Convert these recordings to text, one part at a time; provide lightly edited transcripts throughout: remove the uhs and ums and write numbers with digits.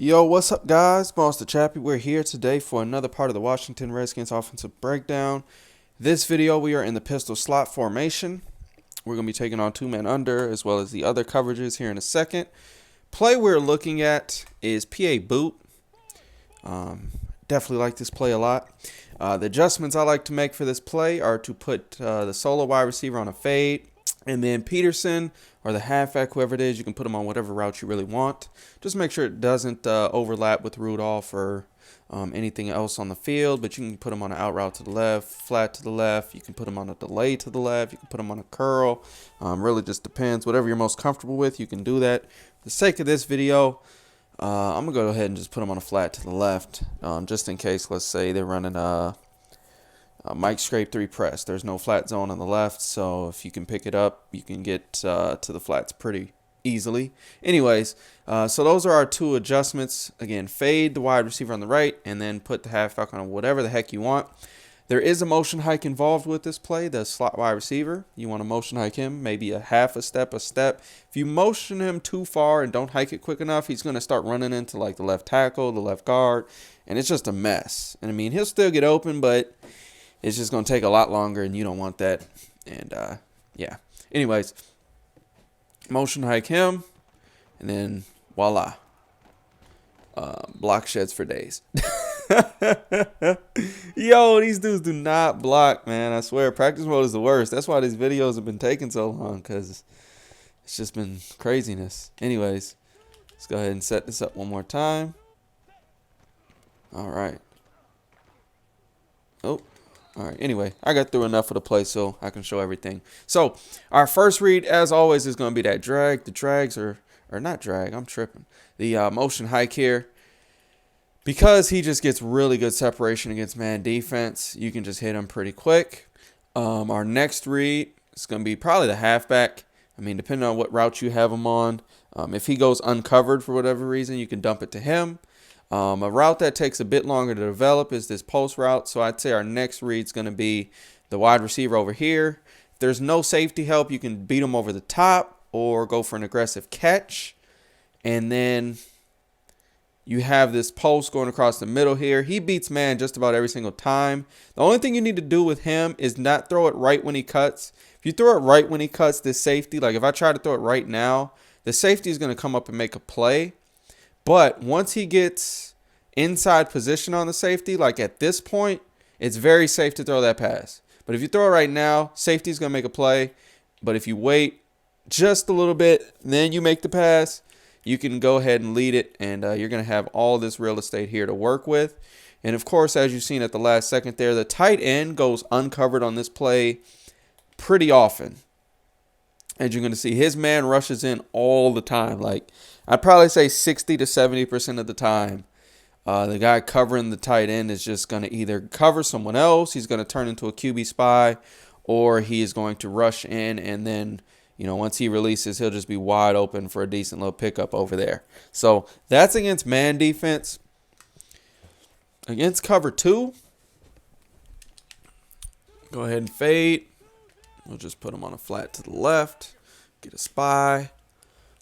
Yo, what's up, guys? Monster Chappie. We're here today for another part of the Washington Redskins offensive breakdown. This video, we are in the pistol slot formation. We're going to be taking on two-man under as well as the other coverages here in a second. Play we're looking at is PA boot. Definitely like this play a lot. The adjustments I like to make for this play are to put the solo wide receiver on a fade, and then Peterson or the halfback, whoever it is, you can put them on whatever route you really want. Just make sure it doesn't overlap with Rudolph or anything else on the field, but you can put them on an out route to the left, flat to the left. You can put them on a delay to the left. You can put them on a curl. Really just depends. Whatever you're most comfortable with, you can do that. For the sake of this video, I'm going to go ahead and just put them on a flat to the left, just in case, let's say, they're running a Mike Scrape 3 press. There's no flat zone on the left, so if you can pick it up, you can get to the flats pretty easily. Anyways, so those are our two adjustments. Again, fade the wide receiver on the right, and then put the halfback on whatever the heck you want. There is a motion hike involved with this play, the slot wide receiver. You want to motion hike him, maybe a half a step. If you motion him too far and don't hike it quick enough, he's going to start running into like the left tackle, the left guard, and it's just a mess. And I mean, he'll still get open, but it's just going to take a lot longer, and you don't want that. And, yeah. Anyways, motion hike him, and then voila. Block sheds for days. Yo, these dudes do not block, man. I swear, practice mode is the worst. That's why these videos have been taking so long, because it's just been craziness. Anyways, let's go ahead and set this up one more time. All right. Oh. All right, anyway, I got through enough of the play so I can show everything. So our first read, as always, is going to be that drag. The drags are not drag. I'm tripping. The motion hike here. Because he just gets really good separation against man defense, you can just hit him pretty quick. Our next read is going to be probably the halfback. I mean, depending on what route you have him on. If he goes uncovered for whatever reason, you can dump it to him. A route that takes a bit longer to develop is this post route. So I'd say our next read is going to be the wide receiver over here. If there's no safety help, you can beat him over the top or go for an aggressive catch. And then you have this post going across the middle here. He beats man just about every single time. The only thing you need to do with him is not throw it right when he cuts. If you throw it right when he cuts, this safety, like if I try to throw it right now, the safety is going to come up and make a play. But once he gets inside position on the safety, like at this point, it's very safe to throw that pass. But if you throw it right now, safety is going to make a play. But if you wait just a little bit, then you make the pass, you can go ahead and lead it, and you're going to have all this real estate here to work with. And, of course, as you've seen at the last second there, the tight end goes uncovered on this play pretty often. As you're going to see, his man rushes in all the time. Like, I'd probably say 60 to 70% of the time, the guy covering the tight end is just going to either cover someone else, he's going to turn into a QB spy, or he is going to rush in, and then, you know, once he releases, he'll just be wide open for a decent little pickup over there. So that's against man defense. Against cover 2, go ahead and fade. We'll just put him on a flat to the left. Get a spy.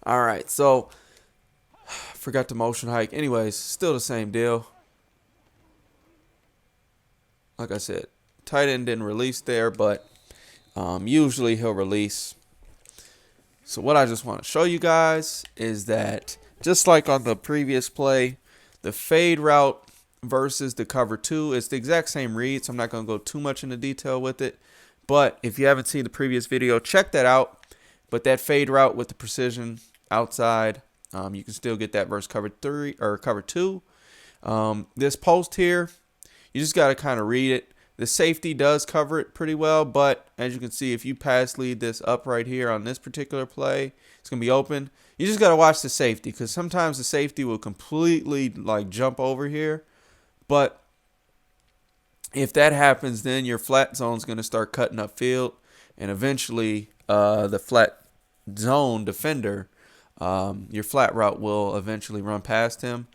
All right, so forgot to motion hike. Anyways, still the same deal. Like I said, tight end didn't release there, but usually he'll release. So what I just want to show you guys is that just like on the previous play, the fade route versus the cover 2 is the exact same read, so I'm not going to go too much into detail with it. But if you haven't seen the previous video, check that out. But that fade route with the precision outside, you can still get that versus cover 3 or cover 2. This post here, you just got to kind of read it. The safety does cover it pretty well, but as you can see, if you pass lead this up right here on this particular play, it's going to be open. You just got to watch the safety, because sometimes the safety will completely like jump over here. But if that happens, then your flat zone is going to start cutting upfield, and eventually the flat zone defender, your flat route will eventually run past him.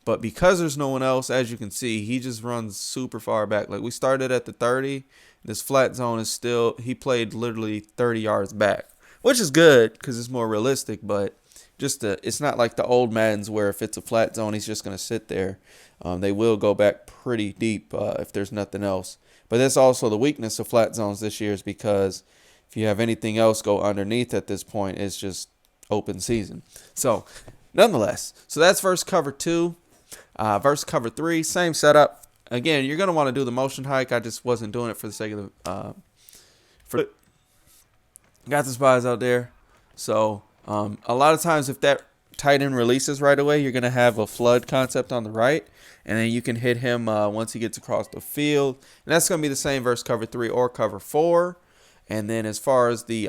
But because there's no one else, as you can see, he just runs super far back. Like, we started at the 30. This flat zone is still, he played literally 30 yards back, which is good because it's more realistic. But it's not like the old Maddens where if it's a flat zone, he's just going to sit there. They will go back pretty deep if there's nothing else. But that's also the weakness of flat zones this year, is because if you have anything else go underneath at this point, it's just open season. So nonetheless, so that's verse cover 2. Verse cover 3, same setup. Again, you're going to want to do the motion hike. I just wasn't doing it for the sake of the got the spies out there. So a lot of times if that tight end releases right away, you're going to have a flood concept on the right, and then you can hit him once he gets across the field. And that's going to be the same versus cover 3 or cover 4. And then as far as the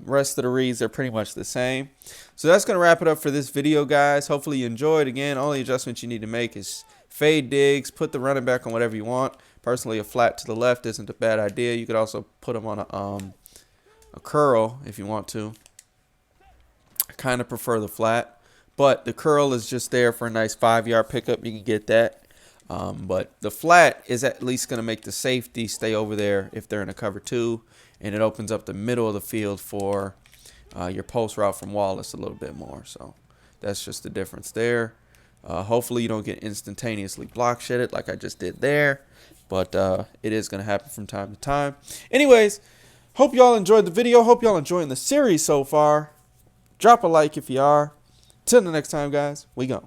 rest of the reads, they're pretty much the same. So that's going to wrap it up for this video, guys. Hopefully you enjoyed. Again, only adjustments you need to make is fade digs, put the running back on whatever you want. Personally, a flat to the left isn't a bad idea. You could also put him on a curl if you want to. I kind of prefer the flat, but the curl is just there for a nice 5-yard pickup. You can get that. But the flat is at least going to make the safety stay over there if they're in a cover 2, and it opens up the middle of the field for your post route from Wallace a little bit more. So that's just the difference there. Hopefully you don't get instantaneously block shedded like I just did there, but it is going to happen from time to time. Anyways, hope y'all enjoyed the video. Hope y'all enjoying the series so far. Drop a like if you are. Till the next time, guys, we go.